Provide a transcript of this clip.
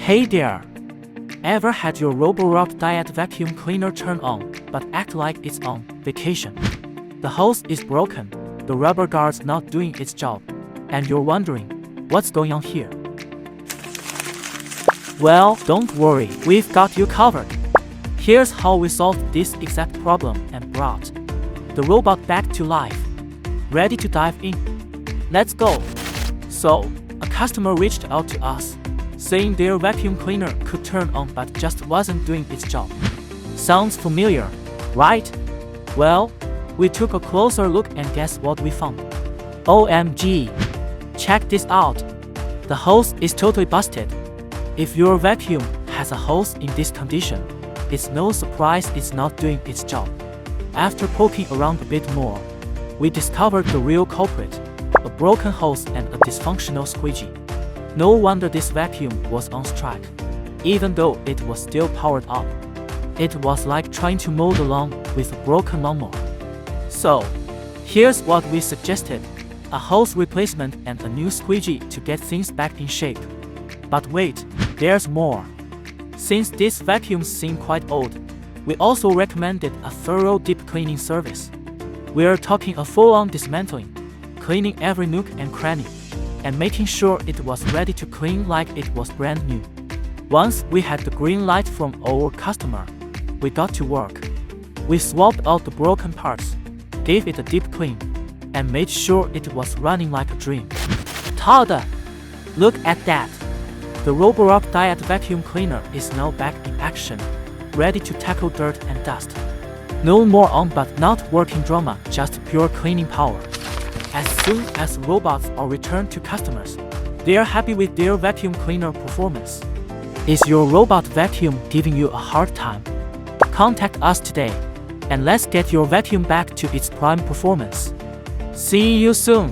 Hey there! Ever had your Roborock Dyad vacuum cleaner turn on, but act like it's on vacation? The hose is broken, the rubber guard's not doing its job, and you're wondering, what's going on here? Well, don't worry, we've got you covered. Here's how we solved this exact problem and brought the robot back to life. Ready to dive in? Let's go! So, a customer reached out to us, saying their vacuum cleaner could turn on but just wasn't doing its job. Sounds familiar, right? Well, we took a closer look and guess what we found? OMG! Check this out! The hose is totally busted. If your vacuum has a hose in this condition, it's no surprise it's not doing its job. After poking around a bit more, we discovered the real culprit, a broken hose and a dysfunctional squeegee. No wonder this vacuum was on strike, even though it was still powered up. It was like trying to mow the lawn with a broken lawnmower. So, here's what we suggested: a hose replacement and a new squeegee to get things back in shape. But wait, there's more. Since these vacuums seem quite old, we also recommended a thorough deep cleaning service. We're talking a full-on dismantling, cleaning every nook and cranny, and making sure it was ready to clean like it was brand new. Once we had the green light from our customer, we got to work. We swapped out the broken parts, gave it a deep clean, and made sure it was running like a dream. Tada! Look at that! The Roborock Dyad vacuum cleaner is now back in action, ready to tackle dirt and dust. No more on but not working drama, just pure cleaning power. As soon as robots are returned to customers, they are happy with their vacuum cleaner performance. Is your robot vacuum giving you a hard time? Contact us today, and let's get your vacuum back to its prime performance. See you soon!